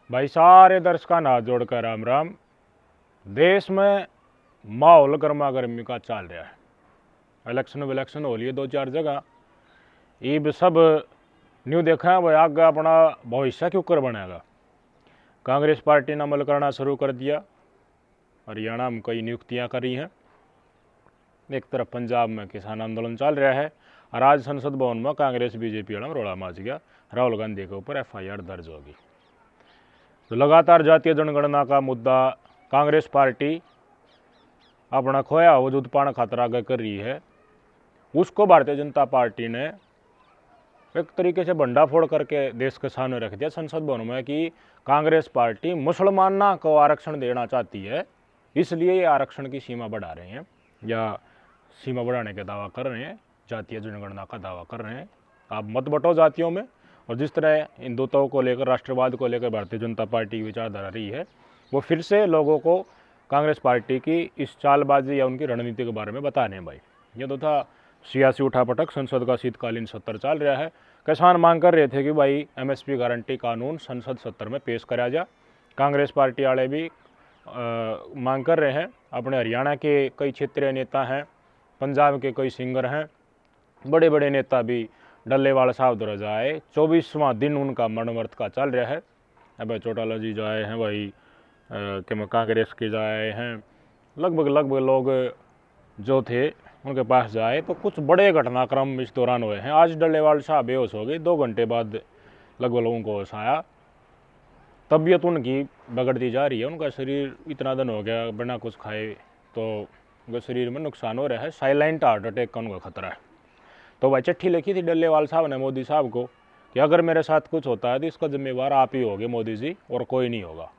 भाई सारे दर्शकों ना जोड़कर राम राम। देश में माहौल गर्मा गर्मी का चल रहा है। इलेक्शन हो लिए 2-4 जगह। ये सब न्यू देखा है भाई आगे अपना भविष्य क्यों कर बनेगा। कांग्रेस पार्टी ने अमल करना शुरू कर दिया। हरियाणा में कई नियुक्तियां करी हैं। एक तरफ पंजाब में किसान आंदोलन चल रहा है और आज संसद भवन में कांग्रेस बीजेपी वाला रोड़ा मच गया। राहुल गांधी के ऊपर FIR दर्ज होगी। तो लगातार जातीय जनगणना का मुद्दा कांग्रेस पार्टी अपना खोया वजूद पाने खातर आगे कर रही है। उसको भारतीय जनता पार्टी ने एक तरीके से भंडाफोड़ करके देश के सामने रख दिया संसद भवन में कि कांग्रेस पार्टी मुसलमानों को आरक्षण देना चाहती है, इसलिए ये आरक्षण की सीमा बढ़ा रहे हैं या सीमा बढ़ाने का दावा कर रहे हैं, जातीय जनगणना का दावा कर रहे हैं। आप मत बटो जातियों में। और जिस तरह हिंदुत्व को लेकर, राष्ट्रवाद को लेकर भारतीय जनता पार्टी की विचारधारा रही है, वो फिर से लोगों को कांग्रेस पार्टी की इस चालबाजी या उनकी रणनीति के बारे में बता रहे हैं। भाई ये तो था सियासी उठापटक। संसद का शीतकालीन सत्र चल रहा है। किसान मांग कर रहे थे कि भाई MSP गारंटी कानून संसद सत्र में पेश कराया जा। कांग्रेस पार्टी वाले भी मांग कर रहे हैं। अपने हरियाणा के कई क्षेत्रीय नेता हैं, पंजाब के कई सिंगर हैं, बड़े बड़े नेता भी डल्लेवाल साहब द्वारा जाए। 24वां दिन उनका मरणव्रत का चल रहा है। अब चौटाला जी जो आए हैं भाई कि कांग्रेस के जो आए हैं, लगभग लोग जो थे उनके पास जाए तो कुछ बड़े घटनाक्रम इस दौरान हुए हैं। आज डल्लेवाल साहब बेहोश हो गए। 2 घंटे बाद लगभग लोगों को होश आया। तबीयत उनकी बिगड़ती जा रही है। उनका शरीर इतना दिन हो गया बिना कुछ खाए तो उनके शरीर में नुकसान हो रहा है। साइलेंट हार्ट अटैक का उनका खतरा है। तो भाई चिट्ठी लिखी थी डल्लेवाल साहब ने मोदी साहब को कि अगर मेरे साथ कुछ होता है तो इसका जिम्मेवार आप ही होगे मोदी जी, और कोई नहीं होगा।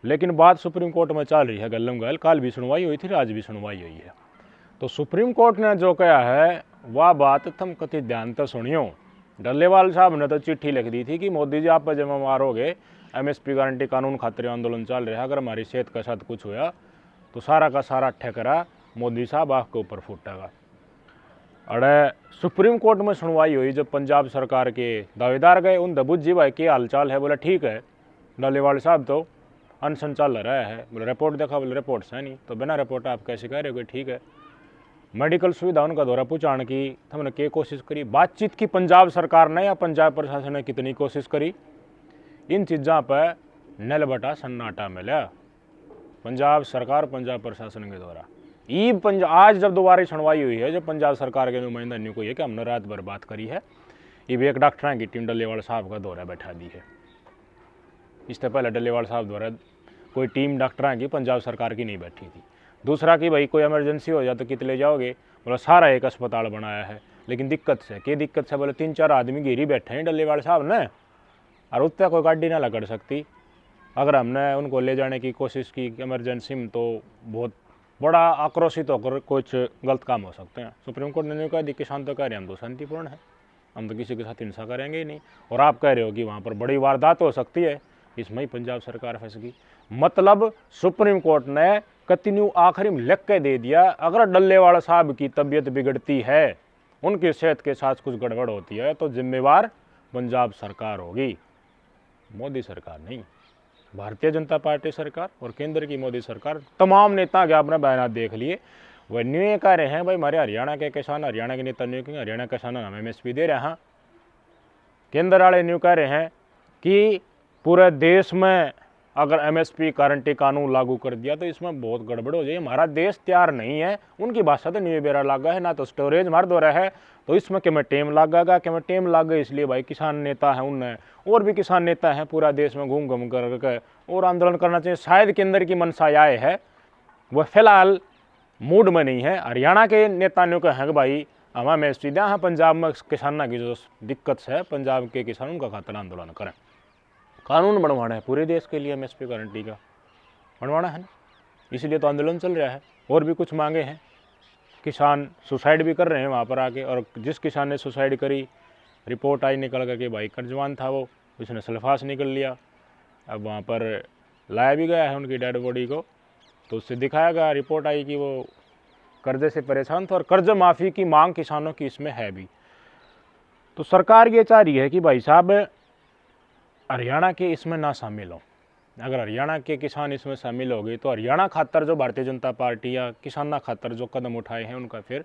लेकिन बात सुप्रीम कोर्ट में चल रही है गल्लम गल। कल भी सुनवाई हुई थी, आज भी सुनवाई हुई है। तो सुप्रीम कोर्ट ने जो कहा है वह बात तुम कति ध्यान से सुनियो। डल्लेवाल साहब ने तो चिट्ठी लिख दी थी कि मोदी जी आप जिम्मेवार हो गए, MSP गारंटी कानून खातिर आंदोलन चल रहा है, अगर हमारी सेहत के साथ कुछ हुआ तो सारा का सारा ठेकरा मोदी साहब आपके ऊपर फूटेगा। अरे सुप्रीम कोर्ट में सुनवाई हुई जब पंजाब सरकार के दावेदार गए, उन दबूज जी भाई के हालचाल है। बोला ठीक है। डल्लेवाल साहब तो अनशन चल रहा है। बोले रिपोर्ट देखा, बोले रिपोर्ट है नहीं। तो बिना रिपोर्ट आप कैसे कह रहे हो कि ठीक है। मेडिकल सुविधा उनका दौरा पहुँचाने की हमने क्या कोशिश करी, बातचीत की पंजाब सरकार ने या पंजाब प्रशासन ने कितनी कोशिश करी, इन चीज़ों पर नल बटा सन्नाटा मिला पंजाब सरकार पंजाब प्रशासन के द्वारा। आज जब दोबारा सुनवाई हुई है, जब पंजाब सरकार के नुमाइंदा ने कही है कि हमने रात भर बात करी है, ये एक डॉक्टर की टीम डल्लेवाल साहब का दौरा बैठा दी है। इससे पहले डल्लेवाल साहब द्वारा कोई टीम डॉक्टर की पंजाब सरकार की नहीं बैठी थी। दूसरा कि भाई कोई इमरजेंसी हो जाए तो कित ले जाओगे, बोला सारा एक अस्पताल बनाया है। लेकिन दिक्कत से क्या दिक्कत से, बोले 3-4 आदमी घेरी बैठे हैं डल्लेवाल साहब ने, और उत्ते कोई गाड़ी ना लग सकती। अगर हमने उनको ले जाने की कोशिश की इमरजेंसी में तो बहुत बड़ा आक्रोशित होकर कुछ गलत काम हो सकते हैं। सुप्रीम कोर्ट ने कहा किसान तो कह रहे हैं हम तो शांतिपूर्ण है, हम तो किसी के साथ हिंसा करेंगे ही नहीं, और आप कह रहे हो कि वहाँ पर बड़ी वारदात हो सकती है, इसमें ही पंजाब सरकार फंस गई। मतलब सुप्रीम कोर्ट ने कंटिन्यू आखिरी में लिख के दे दिया, अगर डल्लेवाल साहब की तबीयत बिगड़ती है, उनकी सेहत के साथ कुछ गड़बड़ होती है तो जिम्मेवार पंजाब सरकार होगी, मोदी सरकार नहीं। भारतीय जनता पार्टी सरकार और केंद्र की मोदी सरकार। तमाम नेता के आपने बयान देख लिए, वह न्यू कह रहे हैं भाई हमारे हरियाणा के किसान, हरियाणा के नेता न्यू कहेंगे हरियाणा किसान हम MSP दे रहे हैं। केंद्र वाले न्यू कह रहे हैं कि पूरे देश में अगर MSP गारंटी कानून लागू कर दिया तो इसमें बहुत गड़बड़ हो जाए, हमारा देश तैयार नहीं है। उनकी भाषा तो न्यू बेरा लागा है, ना तो स्टोरेज मार दो रहा है, तो इसमें कि मैं टेम लागेगा कि मैं टेम लाग गए। इसलिए भाई किसान नेता हैं, उनने और भी किसान नेता हैं पूरा देश में घूम घूम कर और आंदोलन करना चाहिए। शायद केंद्र की मनसा आए है, वह फिलहाल मूड में नहीं है। हरियाणा के नेता ने कहा कि भाई हम MSP दें, हाँ पंजाब में किसानों की जो दिक्कत है, पंजाब के किसान उनका खातिर आंदोलन करें। कानून बनवाना है पूरे देश के लिए, MSP गारंटी का बनवाना है ना, इसलिए तो आंदोलन चल रहा है। और भी कुछ मांगे हैं। किसान सुसाइड भी कर रहे हैं वहाँ पर आके, और जिस किसान ने सुसाइड करी रिपोर्ट आई निकल कर के भाई कर्जवान था वो, उसने सल्फास निकल लिया। अब वहाँ पर लाया भी गया है उनकी डेड बॉडी को, तो उससे दिखाया गया, रिपोर्ट आई कि वो कर्जे से परेशान था और कर्ज माफ़ी की मांग किसानों की इसमें है भी। तो सरकार ये चाह रही है कि भाई साहब हरियाणा के इसमें ना शामिल हो। अगर हरियाणा के किसान इसमें शामिल हो गए तो हरियाणा खातर जो भारतीय जनता पार्टी या किसाना खातर जो कदम उठाए हैं उनका फिर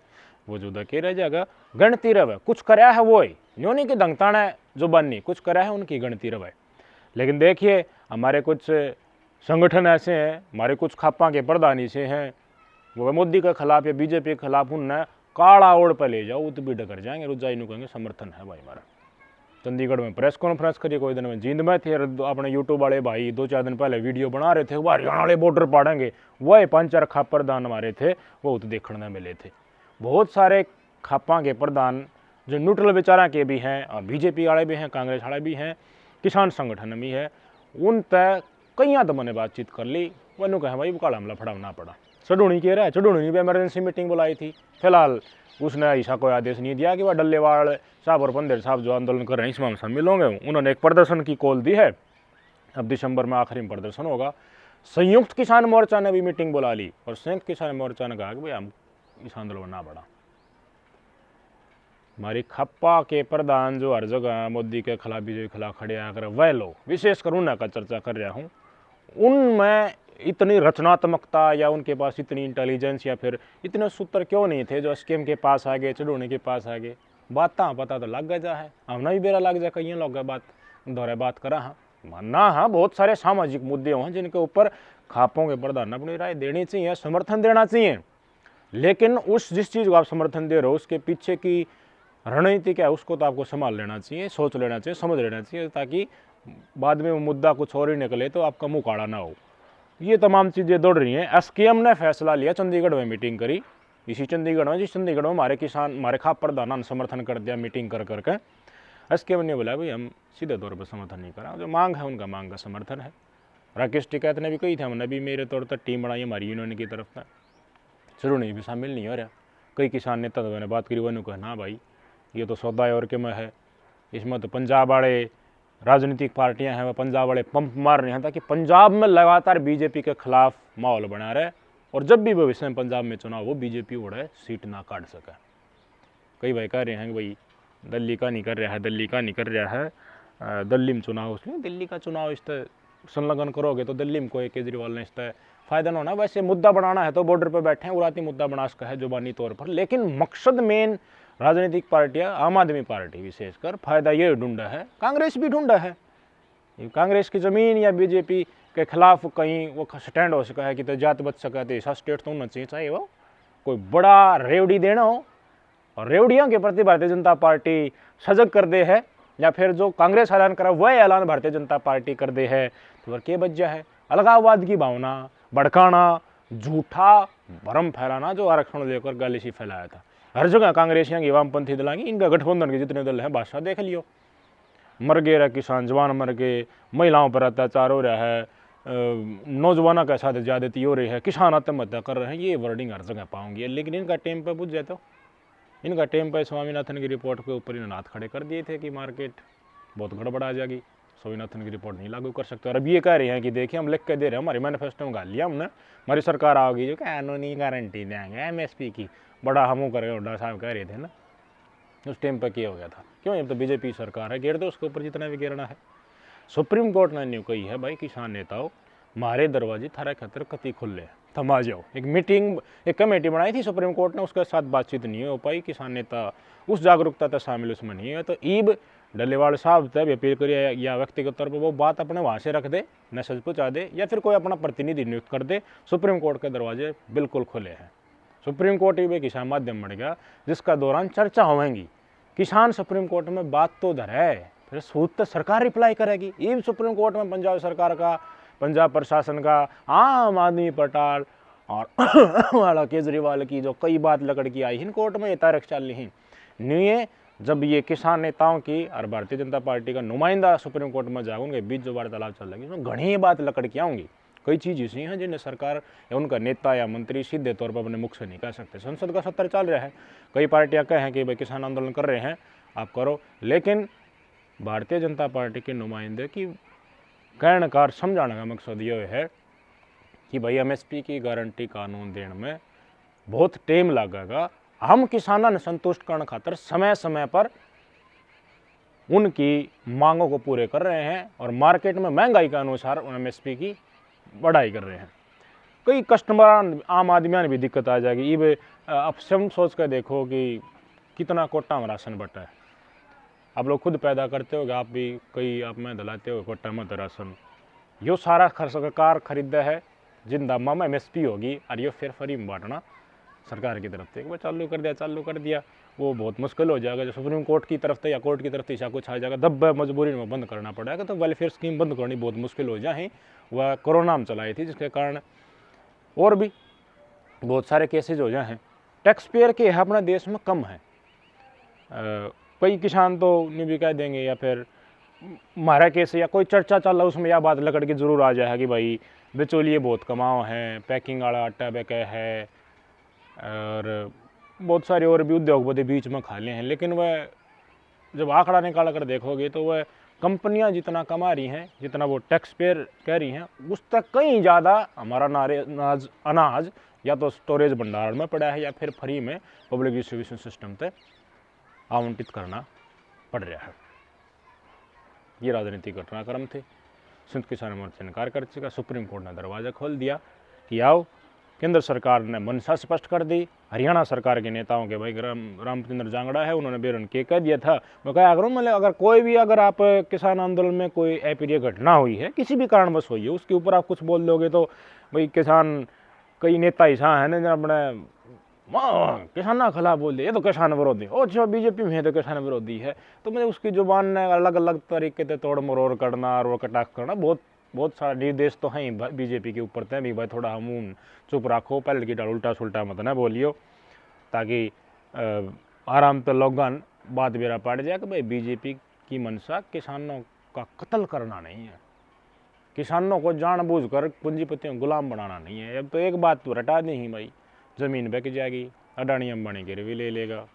वजूद के रह जाएगा। गणती रवे कुछ कराया है वो ही न्यों नहीं कि दंगताना है जो बननी कुछ करा है उनकी गणती रवे। लेकिन देखिए हमारे कुछ संगठन ऐसे हैं, हमारे कुछ खापा के प्रधानी से हैं, वो मोदी के खिलाफ या बीजेपी के खिलाफ उनने काला ओढ़ पर ले जाओ तो भी डकर जाएंगे, रुजाई नु कहेंगे समर्थन है भाई हमारा। चंडीगढ़ में प्रेस कॉन्फ्रेंस करी कोई दिन में जींद में थे, अपने यूट्यूब वाले भाई 2-4 दिन पहले वीडियो बना रहे थे वो हरियाणा वाले बॉर्डर पाड़ेंगे, वही 5-4 खाप प्रधान हमारे थे वो तो देखने मिले थे। बहुत सारे खापा के प्रधान जो न्यूट्रल विचारा के भी हैं और बीजेपी वाले भी हैं, कांग्रेस वाले भी हैं, किसान संगठन भी है, उन तय कई तो मैंने बातचीत कर ली, वनु कहे भाई काला हमला फड़ाना पड़ा। चढ़ूनी कह रहा है, चढ़ूनी ने भी इमरजेंसी मीटिंग बुलाई थी, फिलहाल उसने ऐसा कोई आदेश नहीं दिया कि वह डल्लेवाल साहब और पंदेर साहब जो आंदोलन कर रहे हैं इसमें हम शामिल होंगे। उन्होंने एक प्रदर्शन की कॉल दी है, अब दिसंबर में आखिरी में प्रदर्शन होगा। संयुक्त किसान मोर्चा ने भी मीटिंग बुला ली और संयुक्त किसान मोर्चा ने कहा कि भाई हम इस आंदोलन ना बढ़ा। हमारी खप्पा के प्रधान जो हर जगह मोदी के खिलाफ बीजेपी के खिलाफ खड़े आकर वह लोग विशेषकर उनका चर्चा कर रहा हूँ, उनमें इतनी रचनात्मकता या उनके पास इतनी इंटेलिजेंस या फिर इतने सूत्र क्यों नहीं थे जो एसकेएम के पास आ गए, चढ़ोने के पास आ गए। बात पता तो लग गया है, हमने भी बेरा लग जाए कहीं लोग बात दोहरे बात करा। हाँ मानना हाँ बहुत सारे सामाजिक मुद्दे हैं जिनके ऊपर खापों के प्रधान अपनी राय देनी चाहिए, समर्थन देना चाहिए, लेकिन उस जिस चीज़ को आप समर्थन दे रहे हो उसके पीछे की रणनीति क्या है उसको तो आपको संभाल लेना चाहिए, सोच लेना चाहिए, समझ लेना चाहिए, ताकि बाद में वो मुद्दा कुछ और ही निकले तो आपका मुँह काड़ा ना हो। ये तमाम चीज़ें दौड़ रही हैं। एसकेएम ने फैसला लिया, चंडीगढ़ में मीटिंग करी, इसी चंडीगढ़ में जिस चंडीगढ़ में हमारे किसान हमारे खाप प्रधान ने समर्थन कर दिया मीटिंग कर करके। एसकेएम ने बोला भाई हम सीधे तौर पर समर्थन नहीं करा, जो मांग है उनका मांग का समर्थन है। राकेश टिकैत ने भी कही थे हमने भी मेरे तौर पर टीम बनाई हमारी यूनियन की तरफ से, चढ़ोनी भी शामिल नहीं हो रहा। कई किसान नेता तो मैंने बात करी, वह कहा ना भाई ये तो सौदा और के में है, इसमें तो पंजाब वाले राजनीतिक पार्टियां हैं वह पंजाब वाले पंप मार रहे हैं ताकि पंजाब में लगातार बीजेपी के खिलाफ माहौल बना रहे और जब भी भविष्य में पंजाब में चुनाव हो बीजेपी उड़े सीट ना काट सके। कई भाई कह रहे हैं कि भाई दिल्ली का नहीं कर रहा है, दिल्ली का नहीं कर रहा है, दिल्ली में चुनाव, उसमें दिल्ली का चुनाव इस तरह संलग्न करोगे तो दिल्ली में कोई केजरीवाल ने इस तरह फायदा ना होना। वैसे मुद्दा बनाना है तो बॉर्डर पर बैठे हैं, उड़ाती मुद्दा बना सका है जुबानी तौर पर, लेकिन मकसद मेन राजनीतिक पार्टियां आम आदमी पार्टी विशेषकर फायदा ये ढूंढा है, कांग्रेस भी ढूंढा है, कांग्रेस की ज़मीन या बीजेपी के खिलाफ कहीं वो स्टैंड हो सका है कि तो जात बच सका तो ऐसा स्टेट तो होना चाहिए, चाहे वो कोई बड़ा रेवड़ी देना हो और रेवड़ियों के प्रति भारतीय जनता पार्टी सजग कर दे है या फिर जो कांग्रेस ऐलान करा वह ऐलान भारतीय जनता पार्टी कर दे है तो वह क्या बच है। अलगाववाद की भावना भड़काना, झूठा भ्रम फैलाना जो आरक्षण लेकर गाली सी फैलाया था, हर जगह कांग्रेसियां की वामपंथी दलांगी, इनका गठबंधन के जितने दल हैं बादशाह देख लियो, मर गए रहा किसान, जवान मर गए, महिलाओं पर अत्याचार हो रहा है, नौजवानों के साथ ज्यादती हो रही है, किसान आत्महत्या कर रहे हैं, ये वर्डिंग हर जगह पाऊंगी। लेकिन इनका टेम पे पूछ जाए तो इनका टेम पे स्वामीनाथन की रिपोर्ट के ऊपर इन्होंने हाथ खड़े कर दिए थे कि मार्केट बहुत गड़बड़ आ जाएगी, स्वामीनाथन की रिपोर्ट नहीं लागू कर सकते। और अब ये कह रहे हैं कि देखिए हम लिख के दे रहे हैं, हमारे मैनिफेस्टो में गाल लिया हमने, हमारी सरकार आ गई जो कानूनी गारंटी देंगे एमएसपी की, बड़ा हमू करें हुड्डा साहब कह रहे थे ना, उस टाइम पर क्या हो गया था, क्यों अब तो बीजेपी सरकार है, गिर दो उसके ऊपर जितना भी गिरना है। सुप्रीम कोर्ट ने न्यू कही है भाई किसान नेताओं मारे दरवाजे थारा खतर कति खुले थमा जाओ। एक मीटिंग एक कमेटी बनाई थी सुप्रीम कोर्ट ने, उसके साथ बातचीत नहीं हो पाई, किसान नेता उस जागरूकता तक शामिल उसमें नहीं है। तो ईब डल्लेवाल साहब तब अपील करिए या व्यक्तिगत तौर पर वो बात अपने वहाँ से रख दे, मैसेज पहुँचा दे या फिर कोई अपना प्रतिनिधि नियुक्त कर दे, सुप्रीम कोर्ट के दरवाजे बिल्कुल खुले हैं। सुप्रीम कोर्ट भी किसान माध्यम बन गया जिसका दौरान चर्चा होगी, किसान सुप्रीम कोर्ट में बात तो धरे फिर सूद तो सरकार रिप्लाई करेगी। ईब सुप्रीम कोर्ट में पंजाब सरकार का, पंजाब प्रशासन का, आम आदमी पटाल और वाला केजरीवाल की जो कई बात लकड़ की आई इन कोर्ट में ये तारीख चल रही नहीं। जब ये किसान नेताओं की और भारतीय जनता पार्टी का नुमाइंदा सुप्रीम कोर्ट में जाओ उनके बीच जो वार्तालाप चल रही है उसमें घनी बात लकड़ की आऊँगी। कई चीज़ ऐसी हैं जिन्हें सरकार या उनका नेता या मंत्री सीधे तौर पर अपने मुख से नहीं कह सकते। संसद का सत्र चल रहा है, कई पार्टियां कहें कि भाई किसान आंदोलन कर रहे हैं आप करो, लेकिन भारतीय जनता पार्टी के नुमाइंदे की कहने का और समझाने का मकसद ये है कि भाई एमएसपी की गारंटी कानून देने में बहुत टाइम लगेगा, हम किसानों ने संतुष्ट करने खातर समय समय पर उनकी मांगों को पूरे कर रहे हैं और मार्केट में महंगाई के अनुसार एमएसपी की बढ़ाई कर रहे हैं। कई कस्टमर आम आदमी ने भी दिक्कत आ जाएगी। अब आप स्वयं सोच कर देखो कि कितना कोटा में राशन बटा है। आप लोग खुद पैदा करते हो, आप भी कई आप में दलाते हो कोटा में तो राशन यो सारा सरकार खरीदा है जिन दामों में एमएसपी होगी और ये फिर फ्री में बांटना सरकार की तरफ से एक बार चालू कर दिया वो बहुत मुश्किल हो जाएगा। जो सुप्रीम कोर्ट की तरफ से या कोर्ट की तरफ से ऐसा कुछ आ जाएगा दब मजबूरी में बंद करना पड़ेगा, तो वेलफेयर स्कीम बंद करनी बहुत मुश्किल हो जाए। वह कोरोना में चलाई थी जिसके कारण और भी बहुत सारे केसेज हो जाए हैं। टैक्स पेयर के अपने देश में कम है। कई किसान तो नहीं भी कह देंगे या फिर हमारा केस या कोई चर्चा चल रहा उसमें यह बात लकड़ के जरूर आ जाए कि भाई बिचौलिए बहुत कमाओ हैं, पैकिंग वाला आटा बेके है और बहुत सारे और भी उद्योगपति बीच में खा ले हैं। लेकिन वह जब आंकड़ा निकाल कर देखोगे तो वह कंपनियां जितना कमा रही हैं, जितना वो टैक्स पेयर कह रही हैं, उस तक कहीं ज़्यादा हमारा अनाज या तो स्टोरेज भंडारण में पड़ा है या फिर फ्री में पब्लिक डिस्ट्रीब्यूशन सिस्टम से आवंटित करना पड़ रहा है। ये राजनीतिक घटनाक्रम थे। संयुक्त किसान मोर्चा ने इनकार कर चुका। सुप्रीम कोर्ट ने दरवाज़ा खोल दिया कि आओ। केंद्र सरकार ने मनसा स्पष्ट कर दी। हरियाणा सरकार के नेताओं के भाई रामचंद्र जांगड़ा है, उन्होंने बेरन के कह दिया था। मैं कहा मतलब अगर कोई भी अगर आप किसान आंदोलन में कोई अप्रिय घटना हुई है, किसी भी कारणवश हुई है, उसके ऊपर आप कुछ बोल दोगे तो भाई किसान कई नेता ऐसा है ना अपने किसाना खिलाफ बोल दिया, ये तो किसान विरोधी, और जो बीजेपी में है तो किसान विरोधी है। तो मुझे उसकी जुबान ने अलग अलग तरीके से तोड़ मरोड़ करना और कटाक्ष करना बहुत सारा निर्देश तो हैं बीजेपी के ऊपर थे भी भाई थोड़ा हम चुप रखो, पहले की डाल उल्टा सुल्टा मत ना बोलियो, ताकि आराम से लोगन बात बेरा पड़ जाए कि भाई बीजेपी की मंशा किसानों का कत्ल करना नहीं है, किसानों को जानबूझकर पूंजीपतियों को गुलाम बनाना नहीं है। अब तो एक बात तो रटा दी ही भाई, ज़मीन बिक जाएगी, अडानी अंबानी गिरवी ले लेगा।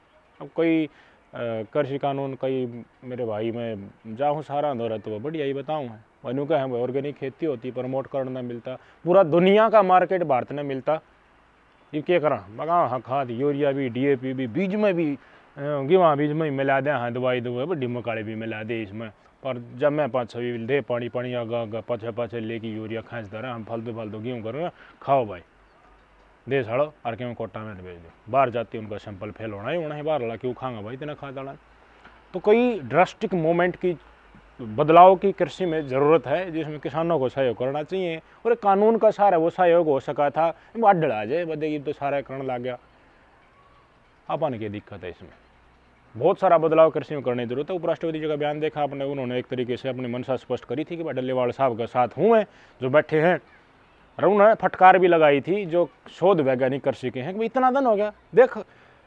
अब कोई कृषि कानून कई मेरे भाई मैं जाऊँ सारा दौरा तो बढ़िया ही बताऊँ है वनु का है भाई ऑर्गेनिक खेती होती, प्रमोट करना मिलता, पूरा दुनिया का मार्केट भारत में मिलता। ये क्या करा बगा हाँ खाद यूरिया भी डीएपी भी बीज में भी गेहूँ बीज में ही मिला दें, हाँ दवाई बड़ी मकाड़े भी मिला दे इसमें। पर जब मैं 5-6 दे पानी आगा पाछे लेके यूरिया खाँच दे रहा हम फालतू गेहूँ करो खाओ भाई दे साड़ो और क्यों कोटा में भेज दो, बाहर जाती उनका सैंपल फेल होना ही होना है, बाहर वाला क्यों खाऊंगा भाई इतना खा डाला। तो कई ड्रास्टिक मूवमेंट की बदलाव की कृषि में ज़रूरत है जिसमें किसानों को सहयोग करना चाहिए। और कानून का सारा वो सहयोग हो सका था, वो अड्डड़ आ जाए बदेगी तो सारा करने लग गया। अपन की दिक्कत है इसमें, बहुत सारा बदलाव कृषि में करने की जरूरत है। उपराष्ट्रपति जी का बयान देखा आपने, उन्होंने एक तरीके से अपनी मंशा स्पष्ट करी थी कि डल्लेवाल साहब का साथ हूँ मैं जो बैठे हैं, और उन्होंने फटकार भी लगाई थी जो शोध वैज्ञानिक कृषि के हैं कि भाई इतना दिन हो गया देख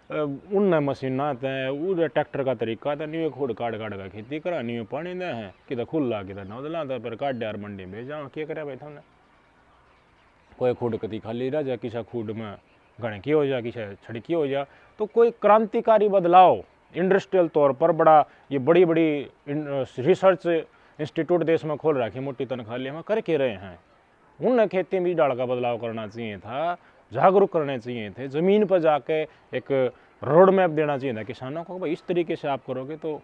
उन मशीन आते हैं वो ट्रैक्टर का तरीका था नहीं खोड काट का खेती करा नहीं पानी दे हैं कि खुला कि नौदला था पर काट यार मंडी में भेजा क्या करे भाई तुमने कोई खूड कति खाली रह जा किसा खूड में गणकी हो जा किसा छड़की हो जा। तो कोई क्रांतिकारी बदलाव इंडस्ट्रियल तौर पर बड़ा ये बड़ी रिसर्च इंस्टीट्यूट देश में खोल रखी मोटी तनख्वाह हम करके रहे हैं। उन्हें खेती में डाल का बदलाव करना चाहिए था, जागरूक करने चाहिए थे, ज़मीन पर जाके एक रोड मैप देना चाहिए था किसानों को भाई इस तरीके से आप करोगे तो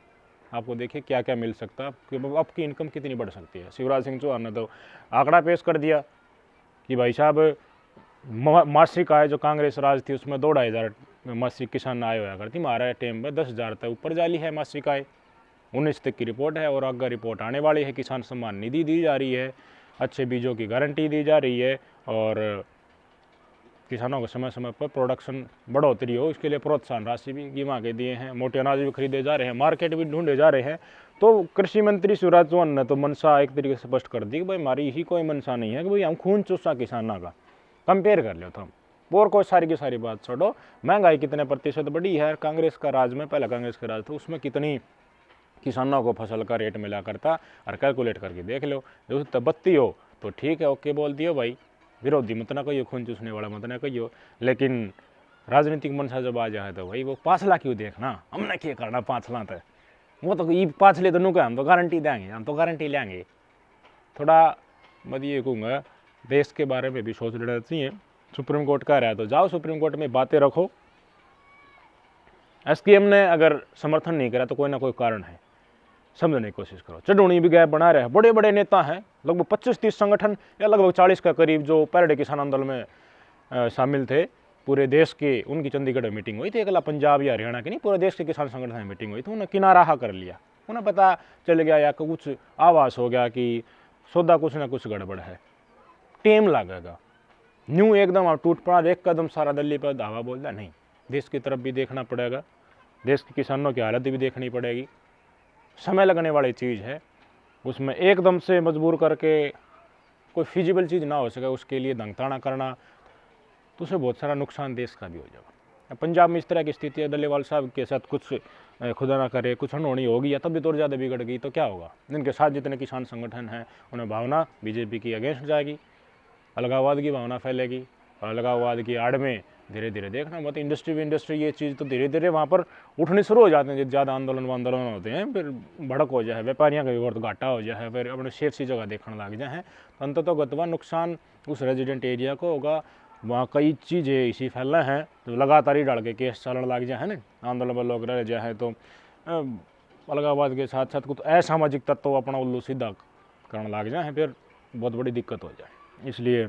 आपको देखिए क्या क्या मिल सकता है, आपकी इनकम कितनी बढ़ सकती है। शिवराज सिंह चौहान ने तो आंकड़ा पेश कर दिया कि भाई साहब मासिक आय जो कांग्रेस राज थी उसमें 2-2.5 मासिक किसान आय होया करती, हमारा टाइम में 10,000 तक ऊपर जाली है मासिक आय। 19 तक की रिपोर्ट है और आगे रिपोर्ट आने वाली है। किसान सम्मान निधि दी जा रही है, अच्छे बीजों की गारंटी दी जा रही है और किसानों को समय समय पर प्रोडक्शन बढ़ोतरी हो इसके लिए प्रोत्साहन राशि भी गिमा के दिए हैं, मोटे अनाज भी खरीदे जा रहे हैं, मार्केट भी ढूंढे जा रहे हैं। तो कृषि मंत्री शिवराज चौहान ने तो मनसा एक तरीके से स्पष्ट कर दी कि भाई हमारी ही कोई मनसा नहीं है कि भाई हम खून चूसा किसानों का कंपेयर कर लो तो और कोई सारी की सारी बात छोड़ो। महंगाई कितने प्रतिशत बढ़ी है कांग्रेस का राज में, पहला कांग्रेस का राज था उसमें कितनी किसानों को फसल का रेट मिला करता और कैलकुलेट करके देख लो। जो तबत्ती हो तो ठीक है ओके बोल दियो भाई, विरोधी मत ना कहियो, खून चूसने वाला मत ना कहियो। लेकिन राजनीतिक मनसा जब आ जाए तो भाई वो पाछला क्यों देखना, हमने क्या करना पाछला तक वो तो ये पाछले तो नुका हम तो गारंटी देंगे, हम तो गारंटी लेंगे। थोड़ा मैं ये कहूँगा देश के बारे में भी सोच लेना चाहिए। सुप्रीम कोर्ट कह रहा है तो जाओ सुप्रीम कोर्ट में बातें रखो। एसकेएम ने अगर समर्थन नहीं करा तो कोई ना कोई कारण है। समझने की कोशिश करो। चढ़ूनी भी गैप बना रहे हैं, बड़े बड़े नेता हैं, लगभग 25-30 संगठन या लगभग 40 के करीब जो पहले किसान आंदोलन में शामिल थे। पूरे देश के उनकी चंडीगढ़ में मीटिंग हुई थी, अकेला पंजाब या हरियाणा की नहीं, पूरे देश के किसान संगठन में मीटिंग हुई थी। उन्हें किनारा कर लिया, उन्हें पता चल गया या कुछ आवाज़ हो गया कि सौदा कुछ ना कुछ गड़बड़ है, टेम लगेगा। न्यू एकदम आप टूट पड़ा, एक कदम सारा दिल्ली पर धावा बोलता नहीं। देश की तरफ भी देखना पड़ेगा, देश के किसानों की हालत भी देखनी पड़ेगी। समय लगने वाली चीज़ है, उसमें एकदम से मजबूर करके कोई फिजिबल चीज़ ना हो सके, उसके लिए दंगताना करना तो उससे बहुत सारा नुकसान देश का भी हो जाएगा। पंजाब में इस तरह की स्थिति है, डल्लेवाल साहब के साथ कुछ खुदा ना करे कुछ अनहोनी होगी या तब भी तो ज़्यादा बिगड़ गई तो क्या होगा। इनके साथ जितने किसान संगठन हैं उन्हें भावना बीजेपी की अगेंस्ट जाएगी, अलगाववाद की भावना फैलेगी, और अलगाववाद की आड़ में धीरे धीरे देखना मत इंडस्ट्री ये चीज़ तो धीरे धीरे वहाँ पर उठनी शुरू हो जाते हैं। जब ज़्यादा आंदोलन होते हैं फिर भड़क हो जाए, व्यापारियों का भी बहुत घाटा हो जाए, फिर अपने शेर सी जगह देखने लग जाए तो अंततः नुकसान उस रेजिडेंट एरिया को होगा। वहाँ कई चीज़ें इसी फैलना है तो लगातार ही डाल के केस चलने लग जाए है ना, आंदोलन में लोग रह जाए तो अलगाववाद के साथ साथ कुछ असामाजिक तत्व अपना उल्लू सीधा करने लग जाए, फिर बहुत बड़ी दिक्कत हो जाए। इसलिए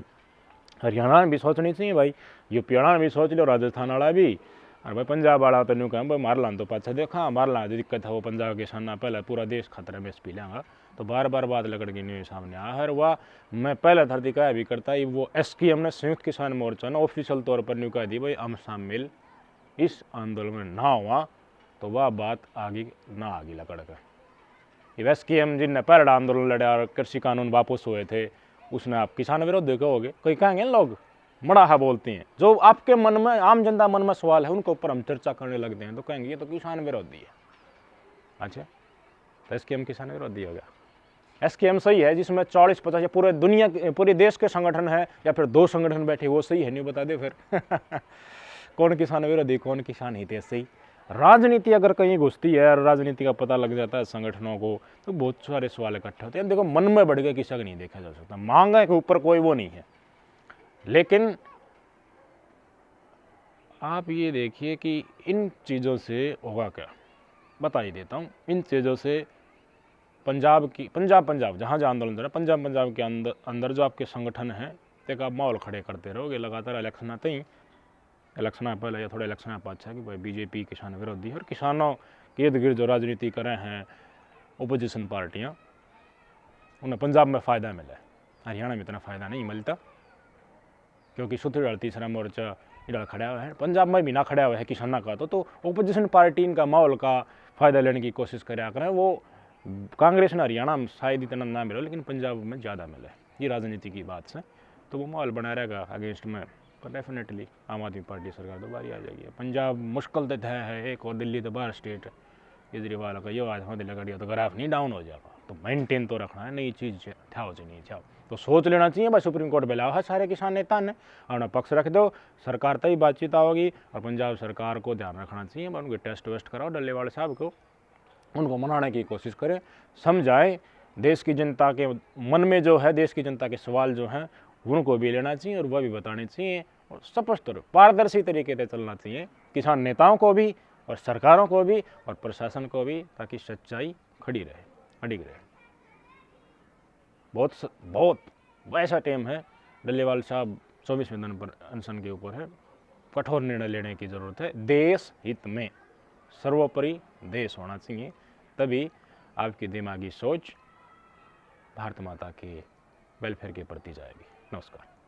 हरियाणा में भी सोचनी चाहिए भाई, यूपी वाला भी सोच लो, राजस्थान वाला भी, और भाई पंजाब वाला तो न्यू कहें भाई मार लान तो पाछा देखा मार ला जो दिक्कत है वो पंजाब के किसान पहले पूरा देश खतरे में पी लेंगा तो बार बार बात लगड़ के न्यूज़ सामने आ है। वह मैं पहले धरती का भी करता ही वो SKM ने संयुक्त किसान मोर्चा ने ऑफिशियल तौर पर न्यू कह दी भाई हम शामिल इस आंदोलन में ना हुआ तो वह बात आगे ना आगे लकड़ कर। SKM जिनने पहले आंदोलन लड़ा और कृषि कानून वापस हुए थे उसने आप किसान विरोध देखे होगे, कोई कहेंगे लोग मड़ाहा बोलती हैं, जो आपके मन में आम जनता मन में सवाल है उनके ऊपर हम चर्चा करने लगते हैं तो कहेंगे ये तो किसान विरोधी है। अच्छा तो SKM किसान विरोधी हो गया। SKM सही है जिसमें 40-50 या पूरे दुनिया पूरे देश के संगठन है या फिर 2 संगठन बैठे वो सही है, नहीं बता दे फिर कौन किसान विरोधी कौन किसान हित है सही। राजनीति अगर कहीं घुसती है और राजनीति का पता लग जाता है संगठनों को तो बहुत सारे सवाल इकट्ठे होते हैं। देखो मन में बढ़ गया किसी का नहीं देखा जा सकता, महंगाई के ऊपर कोई वो नहीं है, लेकिन आप ये देखिए कि इन चीज़ों से होगा क्या, बता ही देता हूँ। इन चीज़ों से पंजाब जहाँ जहाँ आंदोलन चल रहा है पंजाब के अंदर जो आपके संगठन हैं एक आप माहौल खड़े करते रहोगे, लगातार इलेक्शन आते ही इलेक्शन पहले या थोड़े इलेक्शन अच्छा है कि भाई बीजेपी किसान विरोधी है और किसानों के इर्द गिर्द जो राजनीति कर रहे हैं ओपोजिशन पार्टियाँ उन्हें पंजाब में फ़ायदा मिला है, हरियाणा में इतना फ़ायदा नहीं मिलता क्योंकि सुथरीवाल तीसरा मोर्चा इधर खड़ा हुआ है, पंजाब में भी ना खड़ा हुआ है किसानों का तो ओपोजिशन पार्टी इनका माहौल का फ़ायदा लेने की कोशिश करा करें। वो कांग्रेस ने हरियाणा में शायद इतना ना मिला लेकिन पंजाब में ज़्यादा मिला है, ये राजनीति की बात से तो वो माहौल बना रहेगा अगेंस्ट में, पर डेफिनेटली आम आदमी पार्टी सरकार दोबारा आ जाएगी। पंजाब मुश्किल तो है एक और दिल्ली तो बाहर स्टेट केजरीवाल का ये आज हाँ दिल्ली का तो ग्राफ नहीं डाउन हो जाएगा तो मेंटेन तो रखना है, नई चीज़ ठाओ से नहीं ठाओ तो सोच लेना चाहिए। भाई सुप्रीम कोर्ट बुलाओ है सारे किसान नेता ने अपना पक्ष रख दो, सरकार तक ही बातचीत होगी और पंजाब सरकार को ध्यान रखना चाहिए, उनके टेस्ट वेस्ट कराओ डल्लेवाल साहब को, उनको मनाने की कोशिश करें, समझाएं देश की जनता के मन में जो है देश की जनता के सवाल जो हैं उनको भी लेना चाहिए और वह भी बताने चाहिए और स्पष्ट और पारदर्शी तरीके से चलना चाहिए किसान नेताओं को भी और सरकारों को भी और प्रशासन को भी, ताकि सच्चाई खड़ी रहे अडिग रहे। बहुत वैसा टाइम है, डल्लेवाल साहब 24वें दिन पर अनशन के ऊपर है, कठोर निर्णय लेने की ज़रूरत है, देश हित में सर्वोपरि देश होना चाहिए, तभी आपकी दिमागी सोच भारत माता के वेलफेयर के प्रति जाएगी। नमस्कार।